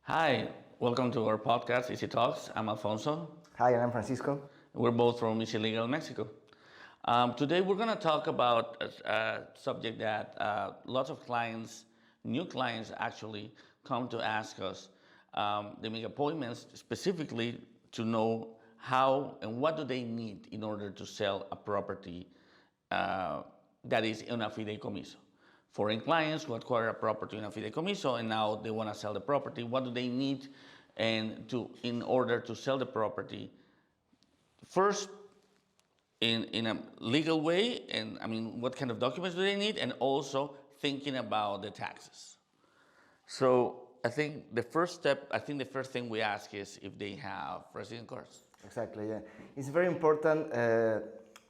Hi, welcome to our podcast, Easy Talks. I'm Alfonso. Hi, I'm Francisco. We're both from Easy Legal, Mexico. Today we're going to talk about a subject that lots of clients, new clients actually, come to ask us. They make appointments specifically to know how and what do they need in order to sell a property that is in a fideicomiso. Foreign clients who acquire a property in a fideicomiso and now they want to sell the property. What do they need in order to sell the property? First, in a legal way, and I mean, what kind of documents do they need, and also thinking about the taxes. So I think the first thing we ask is if they have resident cards. Exactly, yeah. It's very important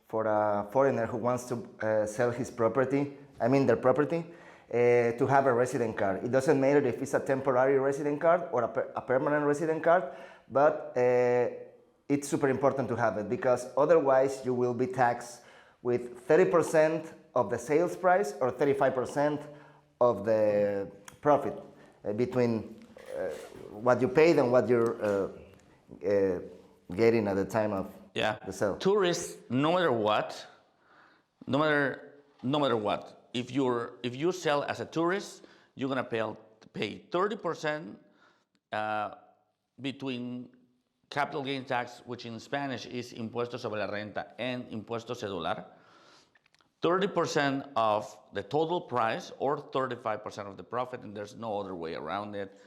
for a foreigner who wants to sell his property, their property, to have a resident card. It doesn't matter if it's a temporary resident card or a permanent resident card, but it's super important to have it because otherwise you will be taxed with 30% of the sales price or 35% of the profit between what you paid and what you're getting at the time of the sale. Tourists, no matter what, if you sell as a tourist, you're gonna pay 30% between capital gain tax, which in Spanish is impuesto sobre la renta and impuesto cedular, 30% of the total price or 35% of the profit, and there's no other way around it.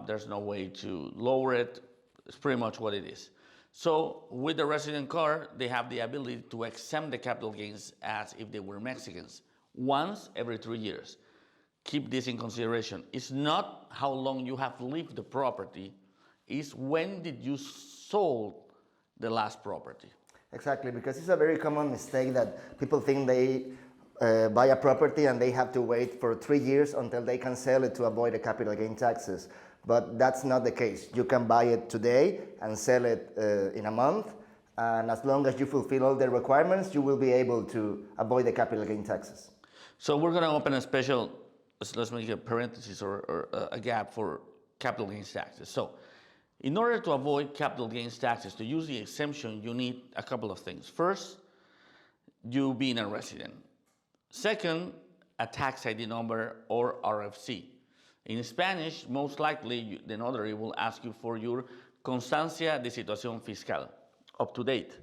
There's no way to lower it. It's pretty much what it is. So with the resident card, they have the ability to exempt the capital gains as if they were Mexicans, once every 3 years. Keep this in consideration. It's not how long you have lived the property, is when did you sold the last property. Exactly, because it's a very common mistake that people think they buy a property and they have to wait for 3 years until they can sell it to avoid the capital gain taxes. But that's not the case. You can buy it today and sell it in a month, and as long as you fulfill all the requirements, you will be able to avoid the capital gain taxes. So we're going to open a special, let's make a parenthesis or a gap for capital gains taxes. So in order to avoid capital gains taxes, to use the exemption, you need a couple of things. First, you being a resident. Second, a tax ID number or RFC. In Spanish, most likely, the notary will ask you for your constancia de situación fiscal, up to date.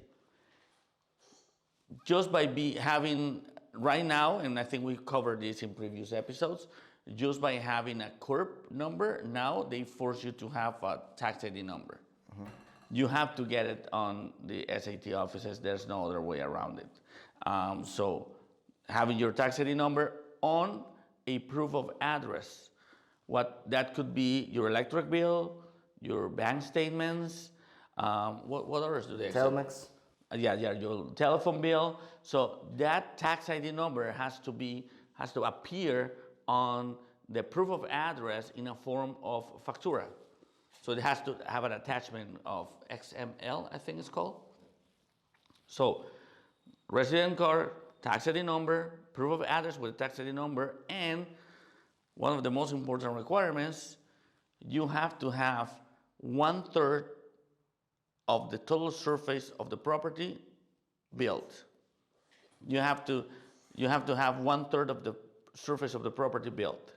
Just by having, right now, and I think we covered this in previous episodes, just by having a CURP number, now they force you to have a tax ID number. Mm-hmm. You have to get it on the SAT offices. There's no other way around it. So having your tax ID number on a proof of address. What that could be your electric bill, your bank statements, what others do they accept? Telmex. Your telephone bill. So that tax ID number has to appear on the proof of address in a form of factura. So it has to have an attachment of XML, I think it's called. So resident card, tax ID number, proof of address with tax ID number, and one of the most important requirements, you have to have 1/3 of the total surface of the property built. You have to have 1/3 of the surface of the property built.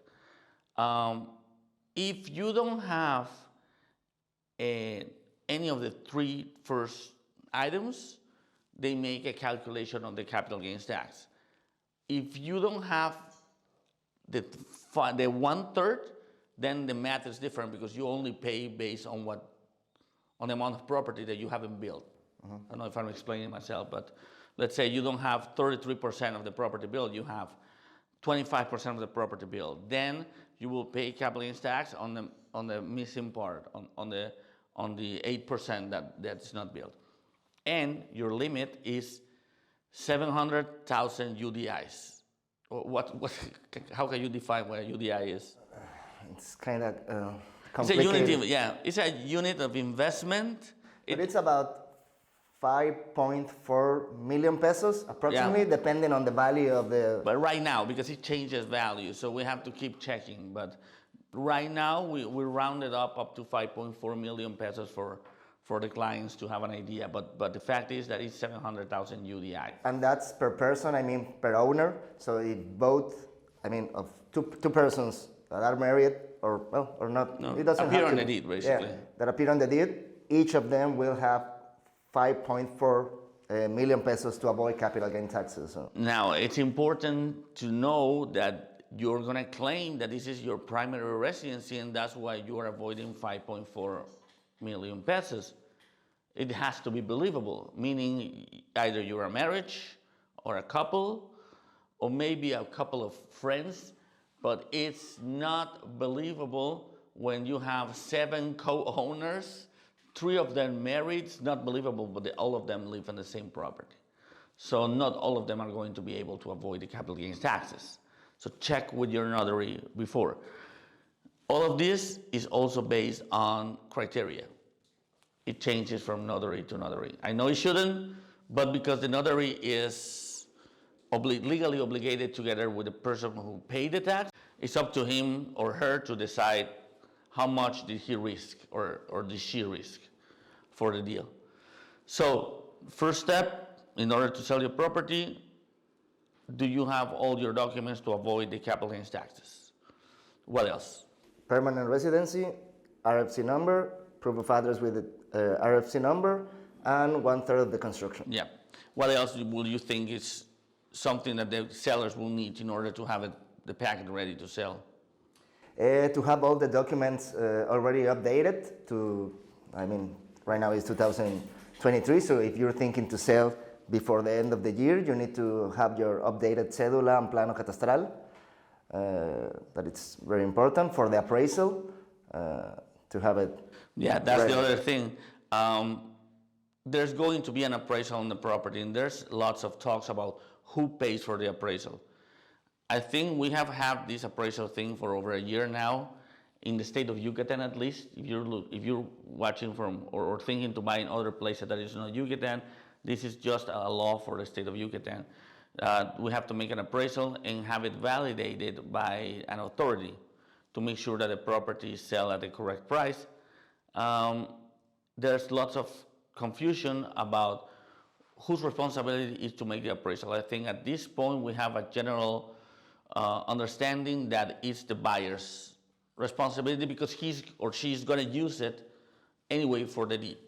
If you don't have any of the three first items, they make a calculation on the capital gains tax. If you don't have the 1/3, then the math is different because you only pay based on the amount of property that you haven't built. Mm-hmm. I don't know if I'm explaining myself, but let's say you don't have 33% of the property built, you have 25% of the property built. Then you will pay capital gains tax on the missing part, on the 8% that's not built. And your limit is 700,000 UDIs. How can you define what a UDI is? It's kind of complicated. It's a unit of investment. But it's about 5.4 million pesos, approximately, depending on the value of the... But right now, because it changes value, so we have to keep checking. But right now, we rounded up to 5.4 million pesos for the clients to have an idea. But the fact is that it's 700,000 UDI. And that's per person, I mean per owner. So if both, I mean, of two persons that are married or well or not, No, it doesn't appear have on to, the deed, basically. Yeah, that appear on the deed. Each of them will have 5.4 million pesos to avoid capital gain taxes. So. Now, it's important to know that you're going to claim that this is your primary residency, and that's why you are avoiding 5.4 million pesos. It has to be believable, meaning either you're a marriage or a couple, or maybe a couple of friends, but it's not believable when you have 7 co-owners, 3 of them married. It's not believable, but all of them live on the same property. So not all of them are going to be able to avoid the capital gains taxes. So check with your notary before. All of this is also based on criteria. It changes from notary to notary. I know it shouldn't, but because the notary is legally obligated together with the person who paid the tax, it's up to him or her to decide how much did he risk or did she risk for the deal. So first step, in order to sell your property, do you have all your documents to avoid the capital gains taxes? What else? Permanent residency, RFC number, proof of address with the RFC number, and 1/3 of the construction. Yeah. What else will you think is something that the sellers will need in order to have the packet ready to sell? To have all the documents already updated to, I mean, right now it's 2023, so if you're thinking to sell before the end of the year, you need to have your updated cédula and plano catastral. That it's very important for the appraisal to have it. Yeah, that's ready. the other thing. There's going to be an appraisal on the property, and there's lots of talks about who pays for the appraisal. I think we have had this appraisal thing for over a year now, in the state of Yucatán at least. If you're watching from or thinking to buy in other places that is not Yucatán, this is just a law for the state of Yucatán. We have to make an appraisal and have it validated by an authority to make sure that the property is sold at the correct price. There's lots of confusion about whose responsibility is to make the appraisal. I think at this point we have a general understanding that it's the buyer's responsibility because he's or she's going to use it anyway for the deed.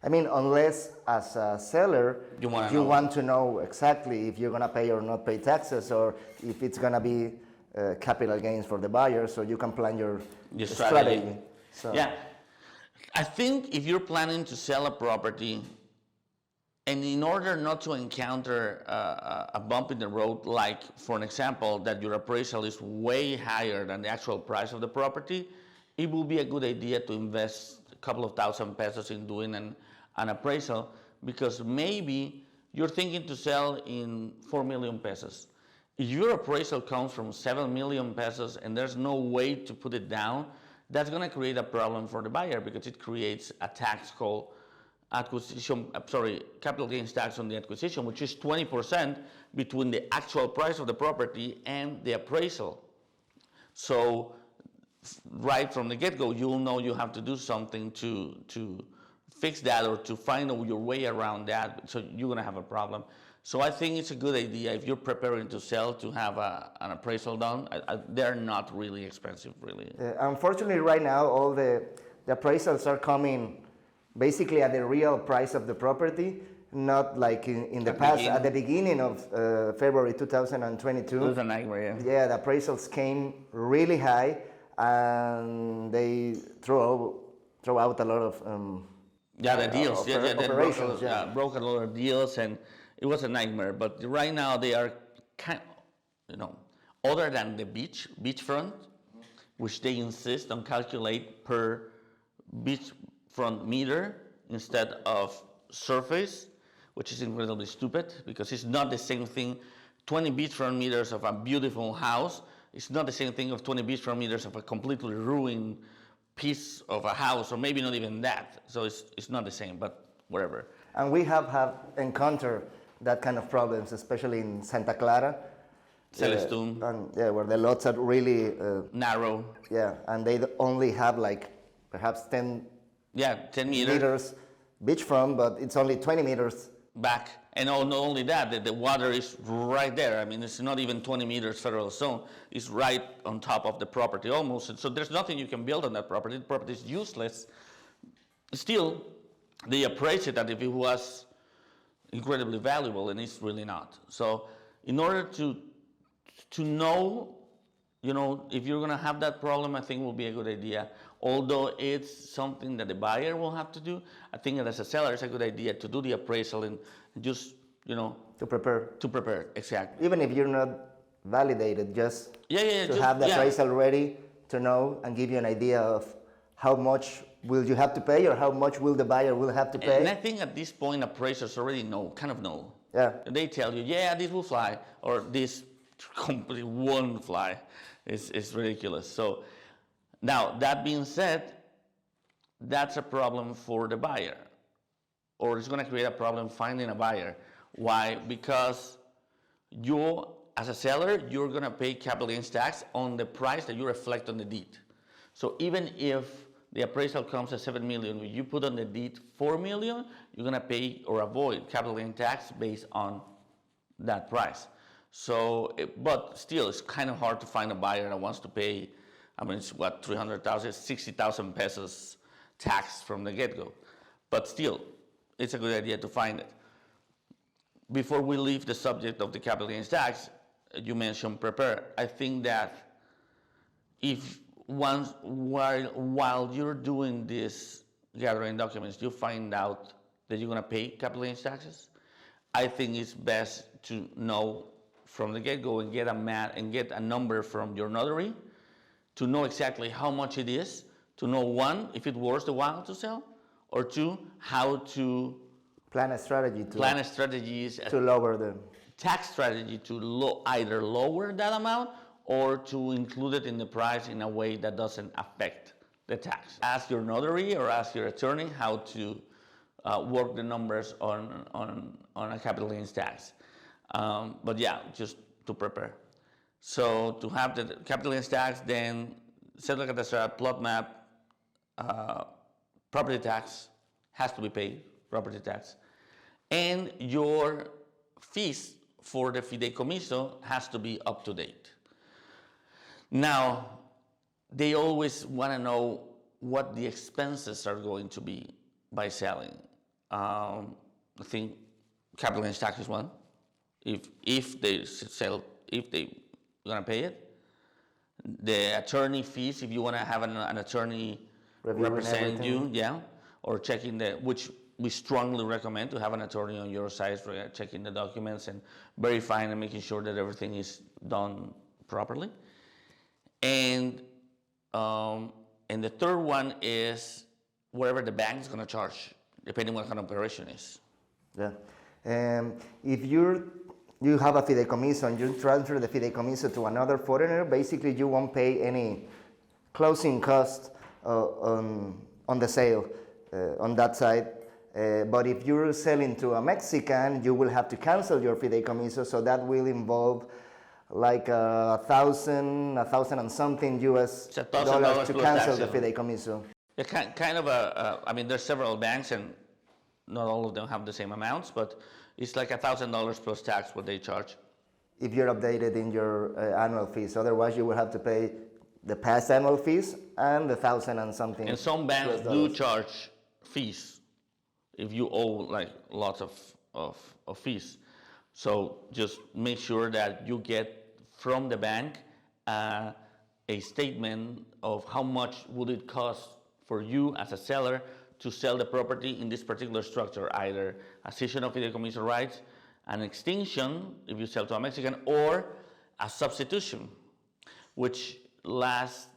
I mean, unless as a seller, You want to know exactly if you're going to pay or not pay taxes, or if it's going to be capital gains for the buyer, so you can plan your strategy. So. Yeah, I think if you're planning to sell a property, and in order not to encounter a bump in the road, like for an example, that your appraisal is way higher than the actual price of the property, it will be a good idea to invest a couple of thousand pesos in doing an appraisal, because maybe you're thinking to sell in 4 million pesos. If your appraisal comes from 7 million pesos and there's no way to put it down, that's going to create a problem for the buyer because it creates a tax called capital gains tax on the acquisition, which is 20% between the actual price of the property and the appraisal. So right from the get-go, you'll know you have to do something to fix that or to find your way around that, so you're going to have a problem. So I think it's a good idea if you're preparing to sell to have an appraisal done. They're not really expensive, really. Unfortunately, right now, all the appraisals are coming basically at the real price of the property, not like in the past, at the beginning of February 2022. It was a nightmare, yeah. Yeah, the appraisals came really high, and they throw out a lot of the deals. Operations, broke a lot of deals, and it was a nightmare. But right now they are other than the beachfront, which they insist on calculate per beachfront meter instead of surface, which is incredibly stupid because it's not the same thing. 20 beachfront meters of a beautiful house, it's not the same thing of 20 beachfront meters of a completely ruined piece of a house, or maybe not even that. So it's not the same, but whatever. And we have encountered that kind of problems, especially in Santa Clara. Celestun, and where the lots are really narrow. yeah, and they only have like perhaps 10 10 meters beachfront, but it's only 20 meters back. And not only that, the water is right there. I mean, it's not even 20 meters federal zone. It's right on top of the property almost. And so there's nothing you can build on that property. The property is useless. Still, they appraise it as if it was incredibly valuable, and it's really not. So in order to know, if you're going to have that problem, I think it will be a good idea. Although it's something that the buyer will have to do, I think that as a seller, it's a good idea to do the appraisal and just, to prepare. To prepare, exactly. Even if you're not validated, just to have the appraisal ready to know and give you an idea of how much will you have to pay or how much will the buyer will have to pay. And I think at this point, appraisers already kind of know. Yeah. They tell you, this will fly, or this completely won't fly. It's ridiculous. So now, that being said, that's a problem for the buyer, or it's going to create a problem finding a buyer. Why? Because you, as a seller, you're going to pay capital gains tax on the price that you reflect on the deed. So even if the appraisal comes at $7 million, when you put on the deed $4 million, you're going to pay or avoid capital gains tax based on that price. So, but still, it's kind of hard to find a buyer that wants to pay. I mean, it's what, 300,000, 60,000 pesos tax from the get-go. But still, it's a good idea to find it. Before we leave the subject of the capital gains tax, you mentioned prepare. I think that if while you're doing this gathering documents, you find out that you're going to pay capital gains taxes, I think it's best to know from the get-go and get a number from your notary to know exactly how much it is, to know, one, if it's worth the while to sell, or two, how to plan a strategy to lower the tax strategy to either lower that amount or to include it in the price in a way that doesn't affect the tax. Ask your notary or ask your attorney how to work the numbers on a capital gains tax. But yeah, just to prepare. So to have the capital gains tax, then cédula catastral, plot map, property tax has to be paid, property tax. And your fees for the fideicomiso has to be up to date. Now, they always want to know what the expenses are going to be by selling. I think capital gains tax is one. If they sell, if they're going to pay it. The attorney fees, if you want to have an attorney represent you, or checking which we strongly recommend to have an attorney on your side for checking the documents and verifying and making sure that everything is done properly. And the third one is whatever the bank is going to charge, depending on what kind of operation is. Yeah. If you have a fideicomiso and you transfer the fideicomiso to another foreigner, basically you won't pay any closing cost on the sale on that side. But if you're selling to a Mexican, you will have to cancel your fideicomiso, so that will involve like $1,000 and something US dollars to cancel the fideicomiso. Yeah, kind of I mean, there's several banks and not all of them have the same amounts, but it's like $1,000 plus tax what they charge. If you're updated in your annual fees, otherwise you will have to pay the past annual fees and the $1,000 and something. And some banks do charge fees if you owe like lots of fees. So just make sure that you get from the bank a statement of how much would it cost for you as a seller to sell the property in this particular structure, either a cession of fideicomiso rights, an extinction if you sell to a Mexican, or a substitution, which last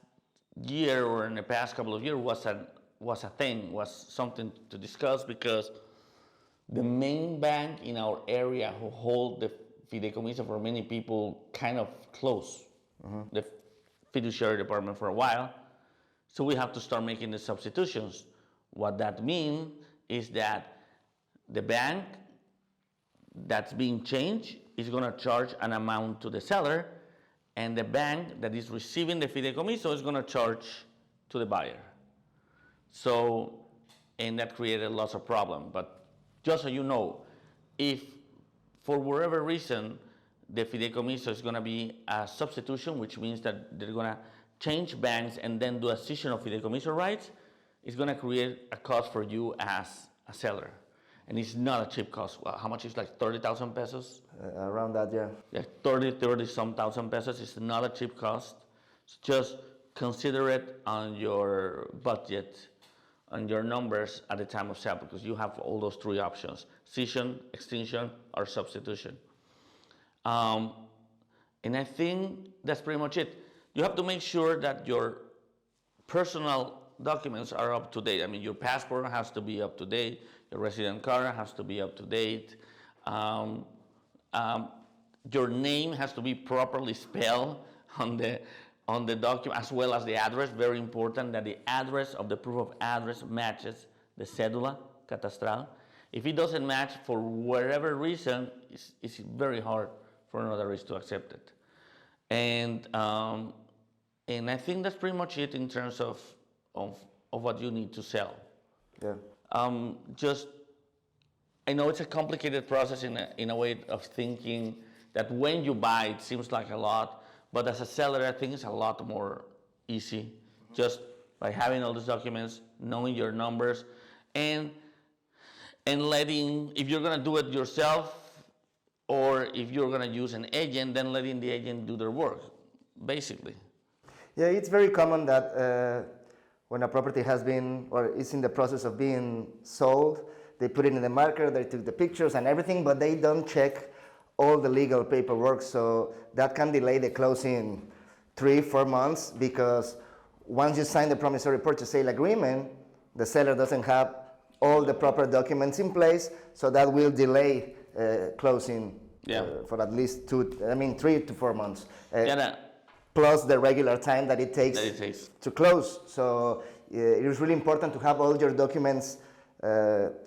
year or in the past couple of years was something to discuss, because the main bank in our area who hold the fideicomiso for many people kind of closed the fiduciary department for a while. So we have to start making the substitutions. What that means is that the bank that's being changed is going to charge an amount to the seller, and the bank that is receiving the fideicomiso is going to charge to the buyer. So, and that created lots of problem. But just so you know, if for whatever reason the fideicomiso is going to be a substitution, which means that they're going to change banks and then do a cession of fideicomiso rights, it's going to create a cost for you as a seller. And it's not a cheap cost. Well, how much is like 30,000 pesos? Around that, yeah. Yeah, 30 some thousand pesos. It's not a cheap cost. So just consider it on your budget, on your numbers at the time of sale, because you have all those three options: cession, extinction, or substitution. And I think that's pretty much it. You have to make sure that your personal documents are up to date. I mean, your passport has to be up to date, your resident card has to be up to date, your name has to be properly spelled on the document, as well as the address. Very important that the address of the proof of address matches the cédula catastral. If it doesn't match for whatever reason, it's very hard for a notarist to accept it. And I think that's pretty much it in terms of what you need to sell. Yeah. I know it's a complicated process in a way of thinking that when you buy, it seems like a lot, but as a seller, I think it's a lot more easy, just by having all these documents, knowing your numbers, and letting, if you're gonna do it yourself, or if you're gonna use an agent, then letting the agent do their work, basically. Yeah, it's very common that when a property has been, or is in the process of being sold, they put it in the market, they took the pictures and everything, but they don't check all the legal paperwork, so that can delay the closing 3-4 months, because once you sign the promissory purchase sale agreement, the seller doesn't have all the proper documents in place, so that will delay closing for at least 3 to 4 months. Plus the regular time that it takes to close. So it is really important to have all your documents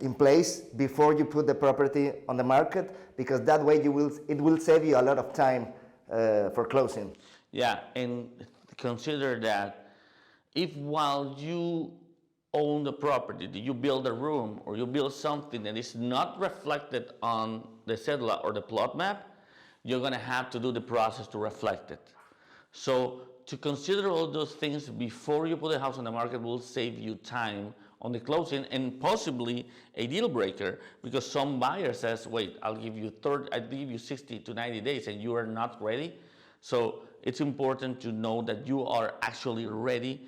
in place before you put the property on the market, because that way it will save you a lot of time for closing. Yeah, and consider that if while you own the property, you build a room or you build something that is not reflected on the cédula or the plot map, you're going to have to do the process to reflect it. So to consider all those things before you put the house on the market will save you time on the closing, and possibly a deal breaker, because some buyer says, wait, I'll give you 60 to 90 days and you are not ready. So it's important to know that you are actually ready.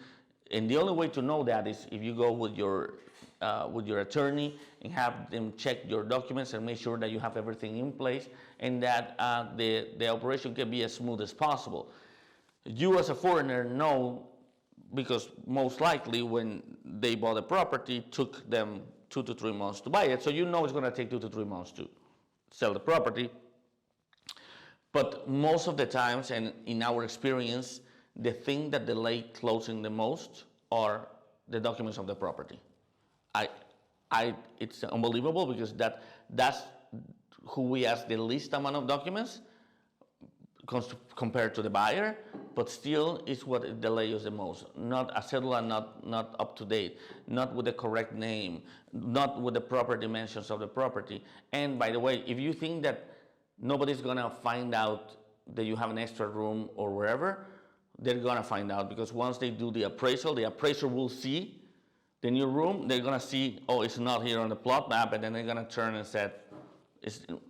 And the only way to know that is if you go with your attorney and have them check your documents and make sure that you have everything in place, and that the operation can be as smooth as possible. You as a foreigner know, because most likely when they bought a property, took them 2 to 3 months to buy it. So you know it's going to take 2 to 3 months to sell the property. But most of the times, and in our experience, the thing that delay closing the most are the documents of the property. It's unbelievable, because that's who we ask the least amount of documents compared to the buyer, but still is what delays the most. Not a cédula, not up to date, not with the correct name, not with the proper dimensions of the property. And by the way, if you think that nobody's gonna find out that you have an extra room or wherever, they're gonna find out, because once they do the appraiser will see the new room, they're gonna see, oh, it's not here on the plot map, and then they're gonna turn and say,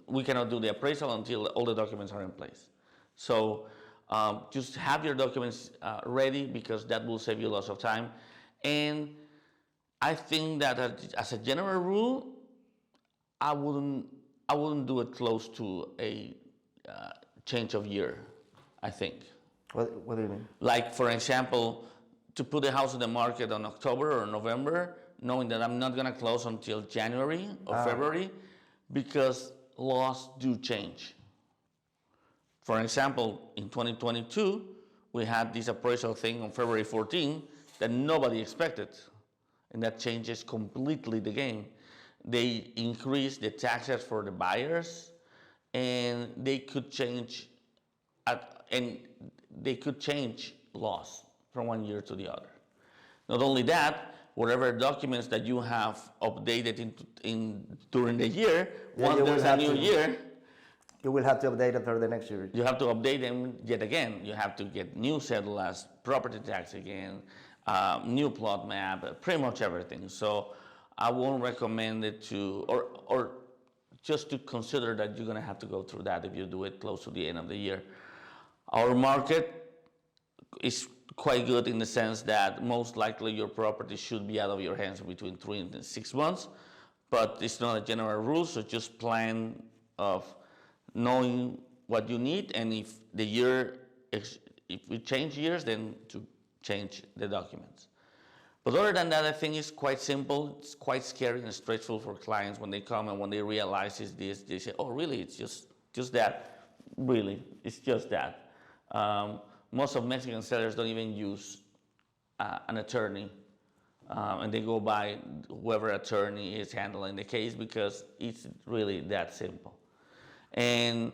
we cannot do the appraisal until all the documents are in place. So just have your documents ready, because that will save you lots of time. And I think that as a general rule, I wouldn't do it close to a change of year, I think. What do you mean? Like, for example, to put the house on the market on October or November, knowing that I'm not going to close until January or February, because laws do change. For example, in 2022, we had this appraisal thing on February 14 that nobody expected, and that changes completely the game. They increased the taxes for the buyers, and they could change and they could change laws from one year to the other. Not only that, whatever documents that you have updated during the year, once there's a new year, you will have to update it for the next year. You have to update them yet again. You have to get new cedulas, property tax again, new plot map, pretty much everything. So I won't recommend it to, or just to consider that you're gonna have to go through that if you do it close to the end of the year. Our market is quite good in the sense that most likely your property should be out of your hands between 3 and 6 months, but it's not a general rule, so just plan of knowing what you need, and if we change years, then to change the documents. But other than that, I think it's quite simple. It's quite scary and stressful for clients when they come and when they realize it's this, they say, oh, really, it's just that. Really, it's just that. Most of Mexican sellers don't even use an attorney, and they go by whoever attorney is handling the case because it's really that simple. And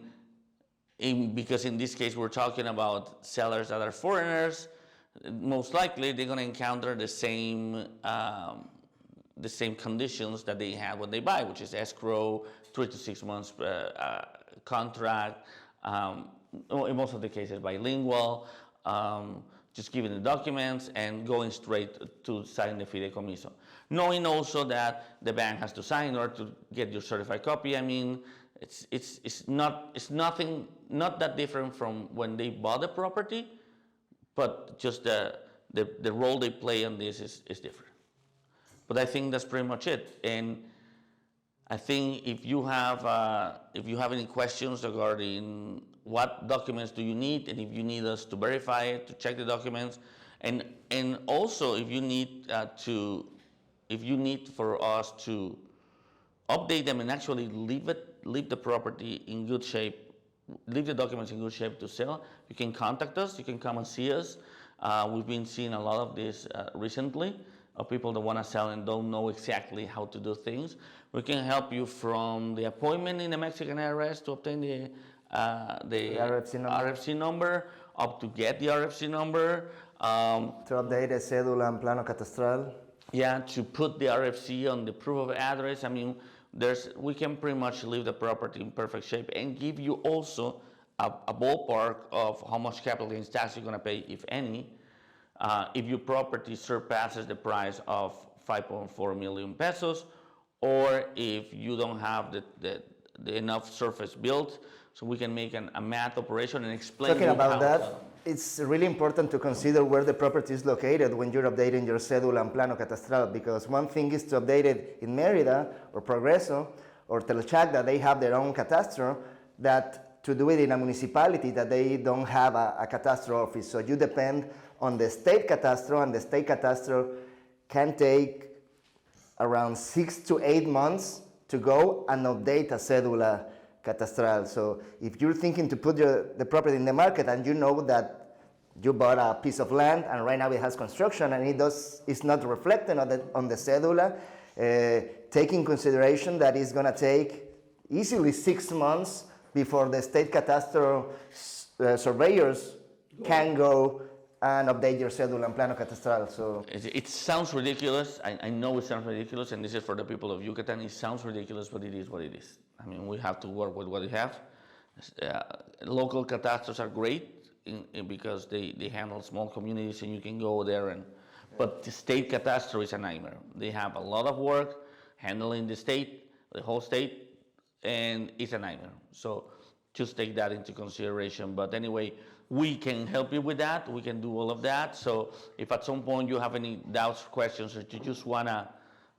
because in this case we're talking about sellers that are foreigners, most likely they're going to encounter the same conditions that they had when they buy, which is escrow, 3 to 6 months contract, in most of the cases bilingual, just giving the documents and going straight to sign the fideicomiso. Knowing also that the bank has to sign in order to get your certified copy. I mean, it's nothing, not that different from when they bought the property, but just the role they play on this is different. But I think that's pretty much it. And I think if you have any questions regarding what documents do you need, and if you need us to verify it, to check the documents, and also if you need for us to update them and actually leave the property in good shape, leave the documents in good shape to sell, you can contact us, you can come and see us. We've been seeing a lot of this recently, of people that want to sell and don't know exactly how to do things. We can help you from the appointment in the Mexican IRS to obtain the RFC number, up to get the RFC number. To update the cédula and plano catastral. Yeah, to put the RFC on the proof of address. I mean, we can pretty much leave the property in perfect shape and give you also a ballpark of how much capital gains tax you're going to pay, if any, if your property surpasses the price of 5.4 million pesos, or if you don't have the enough surface built. So we can make a math operation and explain. Talking about that, it's really important to consider where the property is located when you're updating your cédula and plano catastral, because one thing is to update it in Mérida or Progreso or Telchac, they have their own catastro, that to do it in a municipality that they don't have a catastro office. So you depend on the state catastro, and the state catastro can take around 6 to 8 months to go and update a cédula catastral. So if you're thinking to put the property in the market and you know that you bought a piece of land and right now it has construction and it's not reflected on the cédula, take in consideration that it's going to take easily 6 months before the state catastro surveyors can go and update your cédula and plano catastral. So it sounds ridiculous. I know it sounds ridiculous, and this is for the people of Yucatan. It sounds ridiculous, but it is what it is. I mean, we have to work with what we have. Local catasters are great because they handle small communities, and you can go there. But the state catastro is a nightmare. They have a lot of work handling the whole state, and it's a nightmare. So just take that into consideration. But anyway, we can help you with that. We can do all of that. So if at some point you have any doubts, questions, or you just want to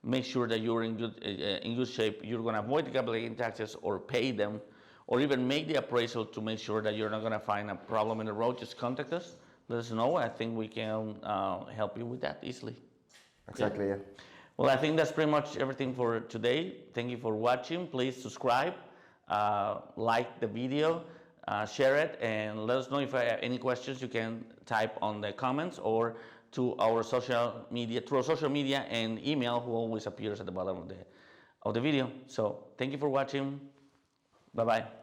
make sure that you're in good shape, you're going to avoid the capital gain taxes or pay them, or even make the appraisal to make sure that you're not going to find a problem in the road, just contact us. Let us know. I think we can help you with that easily. Exactly, yeah. Well, I think that's pretty much everything for today. Thank you for watching. Please subscribe, like the video, share it, and let us know if you have any questions. You can type on the comments or to our social media and email, who always appears at the bottom of the video. So thank you for watching. Bye-bye.